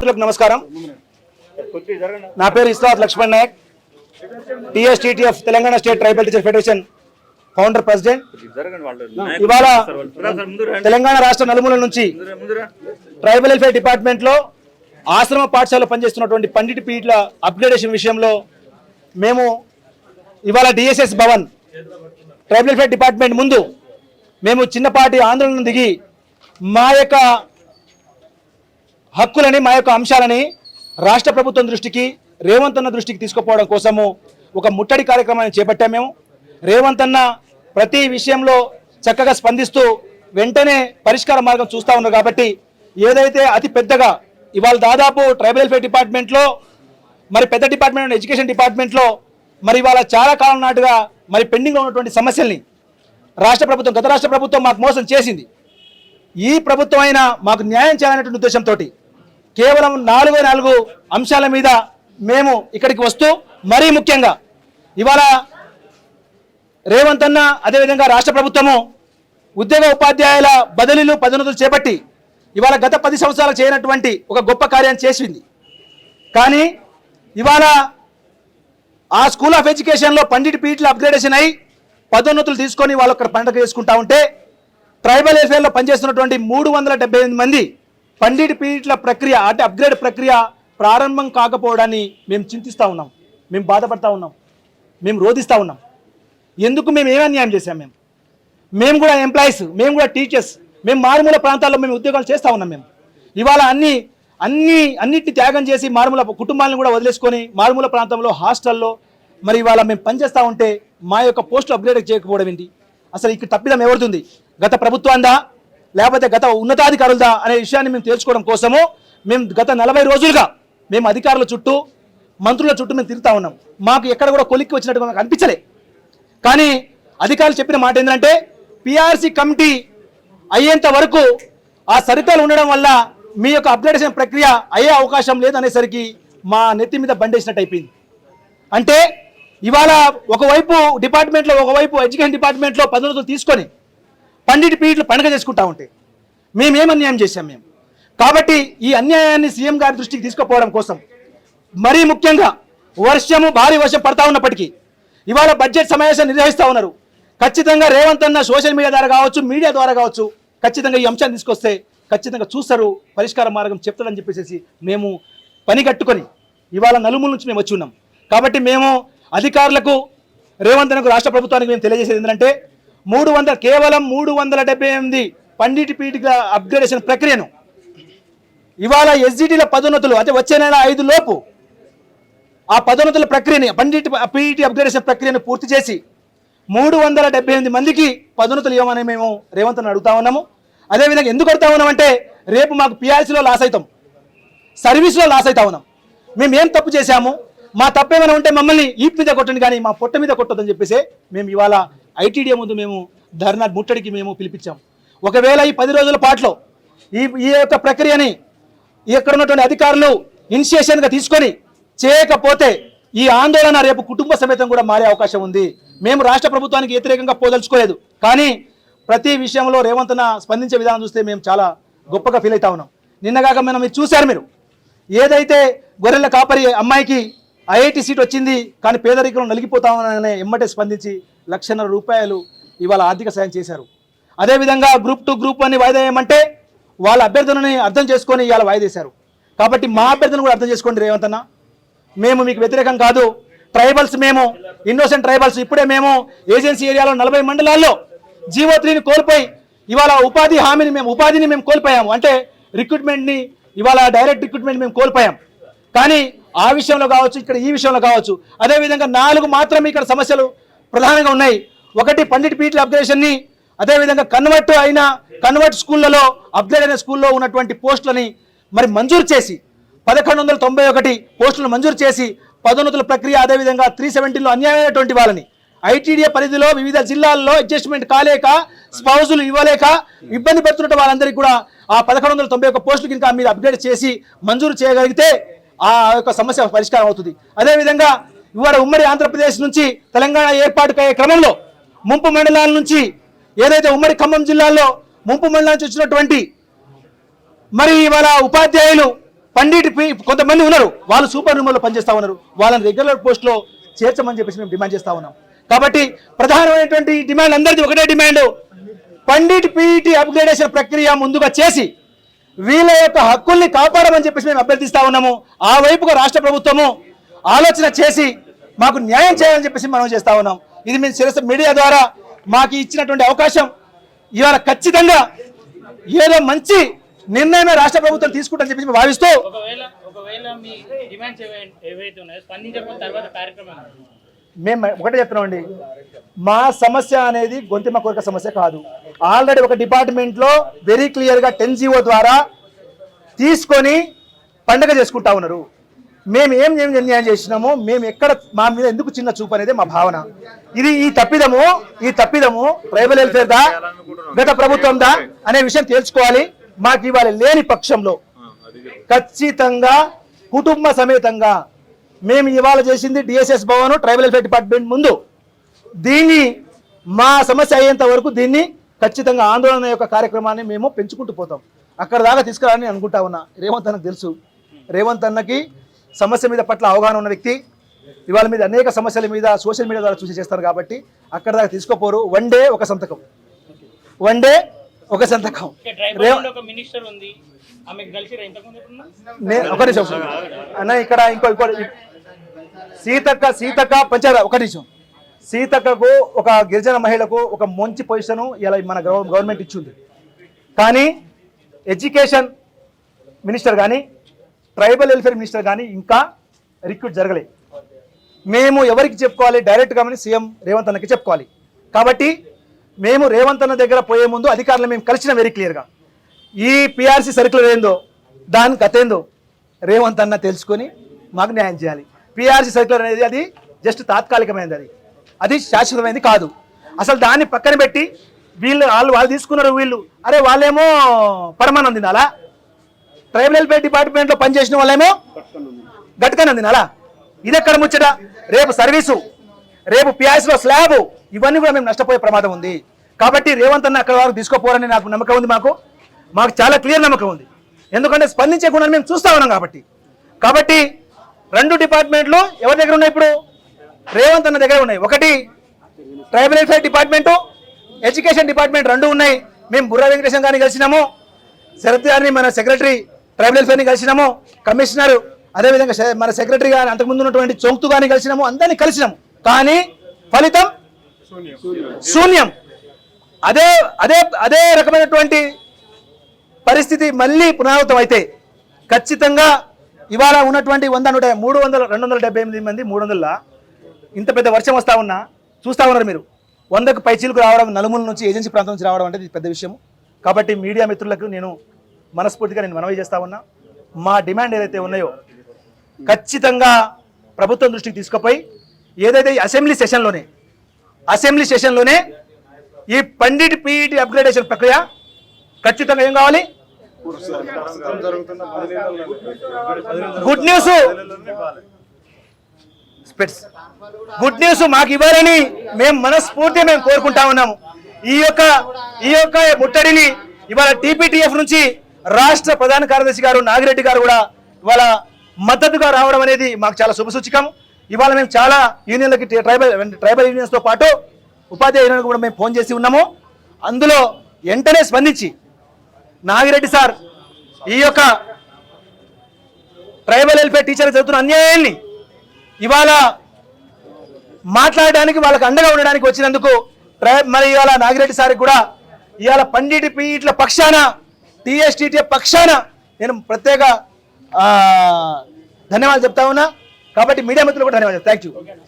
మిత్రులకు నమస్కారం. నా పేరు Islath Lakshman Nayak, TSTTF Telangana state tribal teacher federation founder president. ఇవాళ తెలంగాణ రాష్ట్ర నలుమూలల నుంచి ట్రైబల్ వెల్ఫేర్ డిపార్ట్మెంట్ లో ఆశ్రమ పాఠశాలలో పనిచేస్తున్నటువంటి పండిట్ పీట్ల అప్గ్రేడేషన్ విషయంలో మేము ఇవాళ DSS Bhavan tribal welfare department ముందు మేము చిన్నపాటి ఆందోళన దిగి మా యొక్క హక్కులని, మా యొక్క అంశాలని రాష్ట్ర ప్రభుత్వం దృష్టికి, రేవంత్ అన్న దృష్టికి తీసుకుపోవడం కోసము ఒక ముట్టడి కార్యక్రమాన్ని చేపట్టాము. మేము రేవంత్ అన్న ప్రతి విషయంలో చక్కగా స్పందిస్తూ వెంటనే పరిష్కార మార్గం చూస్తూ ఉన్నారు. కాబట్టి ఏదైతే అతి పెద్దగా ఇవాళ దాదాపు ట్రైబల్ వెల్ఫేర్ డిపార్ట్మెంట్లో, మరి పెద్ద డిపార్ట్మెంట్ ఎడ్యుకేషన్ డిపార్ట్మెంట్లో మరి ఇవాళ చాలా కాలం నాటుగా మరి పెండింగ్లో ఉన్నటువంటి సమస్యల్ని రాష్ట్ర ప్రభుత్వం, గత రాష్ట్ర ప్రభుత్వం మాకు మోసం చేసింది. ఈ ప్రభుత్వం అయినా మాకు న్యాయం చేయాలనేటువంటి ఉద్దేశంతో కేవలం 4 అంశాల మీద మేము ఇక్కడికి వస్తూ, మరీ ముఖ్యంగా ఇవాళ రేవంత్ అన్న అదేవిధంగా రాష్ట్ర ప్రభుత్వము ఉద్యోగ ఉపాధ్యాయుల బదిలీలు, పదోన్నతులు చేపట్టి ఇవాళ గత 10 సంవత్సరాలు చేయనటువంటి ఒక గొప్ప కార్యాన్ని చేసింది. కానీ ఇవాళ ఆ స్కూల్ ఆఫ్ ఎడ్యుకేషన్లో పండిట్ పీట్ల అప్గ్రేడేషన్ అయి పదోన్నతులు తీసుకొని వాళ్ళు అక్కడ పండుగ చేసుకుంటా ఉంటే, ట్రైబల్ వెల్ఫేర్లో పనిచేస్తున్నటువంటి 378 మంది పండిట్ పీట్ల ప్రక్రియ అంటే అప్గ్రేడ్ ప్రక్రియ ప్రారంభం కాకపోవడాన్ని మేము చింతిస్తూ ఉన్నాం, మేము బాధపడతా ఉన్నాం, మేము రోధిస్తూ ఉన్నాం. ఎందుకు మేము ఏం అన్యాయం చేశాం? మేము కూడా ఎంప్లాయీస్, మేము కూడా టీచర్స్, మేము మారుమూల ప్రాంతాల్లో మేము ఉద్యోగాలు చేస్తూ ఉన్నాం. మేము ఇవాళ అన్నిటిని త్యాగం చేసి మారుమూల కుటుంబాలను కూడా వదిలేసుకొని మారుమూల ప్రాంతంలో హాస్టల్లో మరి ఇవాళ మేము పనిచేస్తూ ఉంటే మా యొక్క పోస్టులు అప్గ్రేడ్ చేయకపోవడం ఏంటి? అసలు ఇక్కడ తప్పిదం ఎవరిది? గత ప్రభుత్వందా లేకపోతే గత ఉన్నతాధికారులదా అనే విషయాన్ని మేము తెలుసుకోవడం కోసము మేము గత 40 రోజులుగా మేము అధికారుల చుట్టూ, మంత్రుల చుట్టూ మేము తిరుగుతూ ఉన్నాం. మాకు ఎక్కడ కూడా కొలిక్కి వచ్చినట్టుగా మాకు అనిపించలే. కానీ అధికారులు చెప్పిన మాట ఏంటంటే, పిఆర్సీ కమిటీ అయ్యేంత వరకు ఆ సరితలు ఉండడం వల్ల మీ యొక్క అప్గ్రేడేషన్ ప్రక్రియ అయ్యే అవకాశం లేదనేసరికి మా నెత్తి మీద బండేసినట్టు అయిపోయింది. అంటే ఇవాళ ఒకవైపు డిపార్ట్మెంట్లో, ఒకవైపు ఎడ్యుకేషన్ డిపార్ట్మెంట్లో పదోన్నతులు తీసుకొని పండిట్ పీట్లు పండుగ చేసుకుంటా ఉంటే మేమేం అన్యాయం చేశాం? మేము కాబట్టి ఈ అన్యాయాన్ని సీఎం గారి దృష్టికి తీసుకుపోవడం కోసం, మరీ ముఖ్యంగా భారీ వర్షం పడతా ఉన్నప్పటికీ ఇవాళ బడ్జెట్ సమావేశాన్ని నిర్వహిస్తూ ఉన్నారు. ఖచ్చితంగా రేవంత్ అన్న సోషల్ మీడియా ద్వారా కావచ్చు, మీడియా ద్వారా కావచ్చు, ఖచ్చితంగా ఈ అంశాన్ని తీసుకొస్తే ఖచ్చితంగా చూస్తారు, పరిష్కార మార్గం చెప్తారని చెప్పేసి మేము పని కట్టుకొని ఇవాళ నలుమూల నుంచి మేము వచ్చి ఉన్నాం. కాబట్టి మేము అధికారులకు, రేవంత్ అన్నకు, రాష్ట్ర ప్రభుత్వానికి మేము తెలియజేసేది ఏంటంటే, కేవలం 378 పండిట్ పీట్ల అప్గ్రేడేషన్ ప్రక్రియను ఇవాళ ఎస్జిటిల పదోన్నతులు అంటే వచ్చే నెల 5 లోపు ఆ పదోన్నతుల ప్రక్రియని, పండిట్ పీటీ అప్గ్రేడేషన్ ప్రక్రియను పూర్తి చేసి 378 మందికి పదోన్నతులు ఇవ్వమని మేము రేవంత్ అన్న అడుగుతా ఉన్నాము. అదేవిధంగా ఎందుకు అడుగుతా ఉన్నామంటే, రేపు మాకు పిఆర్సీలో లాస్ అవుతాం, సర్వీస్లో లాస్ అవుతా ఉన్నాం. మేము ఏం తప్పు చేశాము? మా తప్పేమైనా ఉంటే మమ్మల్ని ఈప్ మీద కొట్టండి, కానీ మా పొట్ట మీద కొట్టొద్దని చెప్పేసి మేము ఇవాళ ఐటీడీఏ ముందు మేము ధర్నా ముట్టడికి మేము పిలిపించాం. ఒకవేళ ఈ 10 రోజుల పాటులో ఈ యొక్క ప్రక్రియని ఇక్కడ ఉన్నటువంటి అధికారులు ఇనిషియేషన్గా తీసుకొని చేయకపోతే ఈ ఆందోళన రేపు కుటుంబ సమేతం కూడా మారే అవకాశం ఉంది. మేము రాష్ట్ర ప్రభుత్వానికి వ్యతిరేకంగా పోదలుచుకోలేదు, కానీ ప్రతి విషయంలో రేవంత్ అన్న స్పందించే విధానం చూస్తే మేము చాలా గొప్పగా ఫీల్ అవుతా ఉన్నాం. నిన్నగాక మీరు చూశారు, మీరు ఏదైతే గొర్రెల కాపరి అమ్మాయికి ఐఐటి సీట్ వచ్చింది, కానీ పేదరికంలో నలిగిపోతామనే ఎమ్మటే స్పందించి ₹1,50,000 ఇవాళ ఆర్థిక సాయం చేశారు. అదేవిధంగా గ్రూప్ 2, గ్రూప్ 1 వాయిదా వేయమంటే వాళ్ళ అభ్యర్థులని అర్థం చేసుకొని ఇవాళ వాయిదేశారు. కాబట్టి మా అభ్యర్థులను కూడా అర్థం చేసుకోండి రేవంత్ అన్న, మేము మీకు వ్యతిరేకం కాదు. ట్రైబల్స్, మేము ఇన్నోసెంట్ ట్రైబల్స్, ఇప్పుడే మేము ఏజెన్సీ ఏరియాలో 40 మండలాల్లో జీవో 3ని కోల్పోయి ఇవాళ ఉపాధిని మేము కోల్పోయాము. అంటే రిక్రూట్మెంట్ని, ఇవాళ డైరెక్ట్ రిక్రూట్మెంట్ మేము కోల్పోయాం. కానీ ఆ విషయంలో కావచ్చు, ఇక్కడ ఈ విషయంలో కావచ్చు, అదేవిధంగా 4 మాత్రమే ఇక్కడ సమస్యలు ప్రధానంగా ఉన్నాయి. ఒకటి పండిట్ పీట్ల అప్గ్రేడేషన్ని, అదేవిధంగా కన్వర్ట్ స్కూళ్ళలో అప్గ్రేడ్ అయిన స్కూల్లో ఉన్నటువంటి పోస్టులని మరి మంజూరు చేసి 1191 పోస్టులను మంజూరు చేసి పదోన్నతుల ప్రక్రియ, అదేవిధంగా 370లో అన్యాయమైనటువంటి వాళ్ళని ఐటీడీఏ పరిధిలో వివిధ జిల్లాల్లో అడ్జస్ట్మెంట్ కాలేక, స్పౌజులు ఇవ్వలేక ఇబ్బంది పెడుతున్న వాళ్ళందరికీ కూడా ఆ 1191 పోస్టులు కనుక మీరు అప్గ్రేడ్ చేసి మంజూరు చేయగలిగితే ఆ యొక్క సమస్య పరిష్కారం అవుతుంది. అదేవిధంగా ఇవాళ ఉమ్మడి ఆంధ్రప్రదేశ్ నుంచి తెలంగాణ ఏర్పాటుకయ్యే క్రమంలో ముంపు మండలాల నుంచి, ఏదైతే ఉమ్మడి ఖమ్మం జిల్లాలో ముంపు మండలం నుంచి వచ్చినటువంటి మరి ఇవాళ ఉపాధ్యాయులు పండిట్ కొంతమంది ఉన్నారు, వాళ్ళు సూపర్ న్యూమర్లో పనిచేస్తా ఉన్నారు, వాళ్ళని రెగ్యులర్ పోస్ట్లో చేర్చమని చెప్పేసి మేము డిమాండ్ చేస్తా ఉన్నాం. కాబట్టి ప్రధానమైనటువంటి డిమాండ్ అందరిది ఒకటే డిమాండ్, పండిట్ పీఈటీ అప్గ్రేడేషన్ ప్రక్రియ ముందుగా చేసి వీళ్ళ యొక్క హక్కుల్ని కాపాడమని చెప్పేసి మేము అభ్యర్థిస్తా ఉన్నాము. ఆ వైపుగా రాష్ట్ర ప్రభుత్వము ఆలోచన చేసి మాకు న్యాయం చేయాలని చెప్పేసి మనం చేస్తా ఉన్నాం. ఇది మేము శిరస్సు మీడియా ద్వారా మాకు ఇచ్చినటువంటి అవకాశం. ఇవాళ ఖచ్చితంగా ఏదో మంచి నిర్ణయమే రాష్ట్ర ప్రభుత్వం తీసుకుంటారని చెప్పి భావిస్తూ మేము ఒకటే చెప్తున్నామండి, మా సమస్య అనేది గొంతిమ కోరిక సమస్య కాదు. ఆల్రెడీ ఒక డిపార్ట్మెంట్లో వెరీ క్లియర్గా 10 ద్వారా తీసుకొని పండగ చేసుకుంటా ఉన్నారు. మేము ఏం నిర్ణయం చేసినామో, మేము ఎక్కడ మా మీద ఎందుకు చిన్న చూపు అనేది మా భావన. ఇది ఈ తప్పిదము ట్రైబల్ వెల్ఫేర్ దా గత ప్రభుత్వం దా అనే విషయం తేల్చుకోవాలి. మాకు ఇవాళ లేని పక్షంలో ఖచ్చితంగా కుటుంబ సమేతంగా మేము ఇవాళ చేసింది DSS Bhavan tribal welfare department ముందు, దీన్ని మా సమస్య అయ్యేంత వరకు దీన్ని ఖచ్చితంగా ఆందోళన యొక్క కార్యక్రమాన్ని మేము పెంచుకుంటూ పోతాం. అక్కడ దాకా తీసుకురాలని అనుకుంటా ఉన్నా. రేవంత్ అన్నకు తెలుసు, రేవంత్ అన్నకి సమస్య మీద పట్ల అవగాహన ఉన్న వ్యక్తి. ఇవాళ మీద అనేక సమస్యల మీద సోషల్ మీడియా ద్వారా చూసి చేస్తారు కాబట్టి అక్కడ దాకా తీసుకోపోరు. వన్ డే ఒక సంతకం. ఒక నిమిషం అన్న, ఇక్కడ ఇంకో సీతక్క పంచాయతీ ఒక నిమిషం. సీతక్కకు ఒక గిరిజన మహిళకు ఒక మంచి పొజిషన్ ఇలా మన గవర్నమెంట్ ఇచ్చింది. కానీ ఎడ్యుకేషన్ మినిస్టర్ కానీ ట్రైబల్ వెల్ఫేర్ మినిస్టర్ కానీ ఇంకా రిక్రూట్ జరగలేదు. మేము ఎవరికి చెప్పుకోవాలి? డైరెక్ట్గా సీఎం రేవంత్ అన్నకి చెప్పుకోవాలి. కాబట్టి మేము రేవంత్ అన్న దగ్గర పోయే ముందు అధికారులు మేము కలిసిన వెరీ క్లియర్గా ఈ పిఆర్సీ సర్కులర్ ఏందో దాని గత ఏందో రేవంత్ అన్న తెలుసుకొని మాకు న్యాయం చేయాలి. పిఆర్సీ సర్కులర్ అనేది అది జస్ట్ తాత్కాలికమైనది, అది శాశ్వతమైనది కాదు. అసలు దాన్ని పక్కన పెట్టి వాళ్ళు తీసుకున్నారు. అరే వాళ్ళేమో పరమానం తినాలా? ట్రైబల్ వెల్ఫేర్ డిపార్ట్మెంట్లో పనిచేసిన వాళ్ళేమో గట్కనం తినాలా? ఇది ఎక్కడ ముచ్చట? రేపు సర్వీసు, రేపు పిఆర్సీలో స్లాబ్, ఇవన్నీ కూడా మేము నష్టపోయే ప్రమాదం ఉంది. కాబట్టి రేవంత్ అన్న అక్కడ వరకు తీసుకోపోరని నాకు నమ్మకం ఉంది. మాకు చాలా క్లియర్ నమ్మకం ఉంది. ఎందుకంటే స్పందించకుండా మేము చూస్తా ఉన్నాం కాబట్టి 2 డిపార్ట్మెంట్లు ఎవరి దగ్గర ఉన్నాయి? ఇప్పుడు రేవంత్ అన్న దగ్గర ఉన్నాయి. ఒకటి tribal welfare department, education department 2 ఉన్నాయి. మేము బుర్రా వెంకటేశం గారిని కలిసినాము, శరత్ గారిని మన సెక్రటరీ ట్రైబల్ వెల్ఫేర్ని కలిసినాము, కమిషనర్ అదేవిధంగా మన సెక్రటరీ గారిని అంతకుముందు ఉన్నటువంటి చొంక్తు గారిని కలిసినాము, అందరినీ కలిసినాము. కానీ ఫలితం శూన్యం. అదే రకమైనటువంటి పరిస్థితి మళ్ళీ పునరావృతం అయితే ఖచ్చితంగా ఇవాళ ఉన్నటువంటి 100, 100, 278 మంది 300 ఇంత పెద్ద వర్షం వస్తూ ఉన్నా చూస్తూ ఉన్నారు మీరు. 100కు పైచీలకు రావడం, నలుమూల నుంచి ఏజెన్సీ ప్రాంతం నుంచి రావడం అంటే ఇది పెద్ద విషయం. కాబట్టి మీడియా మిత్రులకు నేను మనస్ఫూర్తిగా మనవి చేస్తా ఉన్నా, మా డిమాండ్ ఏదైతే ఉన్నాయో ఖచ్చితంగా ప్రభుత్వం దృష్టికి తీసుకుపోయి ఏదైతే అసెంబ్లీ సెషన్లోనే ఈ పండిట్ పీఈటీ అప్గ్రేడేషన్ ప్రక్రియ ఖచ్చితంగా ఏం కావాలి? గుడ్ న్యూస్ మాకు ఇవ్వాలని మేము మనస్ఫూర్తిగా కోరుకుంటా ఉన్నాము. ఈ యొక్క ముట్టడిని ఇవాళ టీపీటీఎఫ్ నుంచి రాష్ట్ర ప్రధాన కార్యదర్శి గారు నాగిరెడ్డి గారు కూడా ఇవాళ మద్దతుగా రావడం అనేది మాకు చాలా శుభసూచకం. ఇవాళ మేము చాలా యూనియన్లకి ట్రైబల్ యూనియన్స్తో పాటు ఉపాధ్యాయ యూనియన్లకు కూడా మేము ఫోన్ చేసి ఉన్నాము. అందులో వెంటనే స్పందించి నాగిరెడ్డి సార్ ఈ యొక్క ట్రైబల్ వెల్ఫేర్ టీచర్లు జరుగుతున్న అన్యాయాన్ని ఇవాళ మాట్లాడడానికి, వాళ్ళకి అండగా ఉండడానికి వచ్చినందుకు మరి ఇవాళ నాగిరెడ్డి సార్కి కూడా ఇవాళ పండిట్ పీఈటీల పక్షాన, టీఎస్టీటీఎఫ్ పక్షాన నేను ప్రత్యేక ధన్యవాదాలు చెప్తా ఉన్నా. కాబట్టి మీడియా మిత్రులు కూడా ధన్యవాదాలు. Thank you.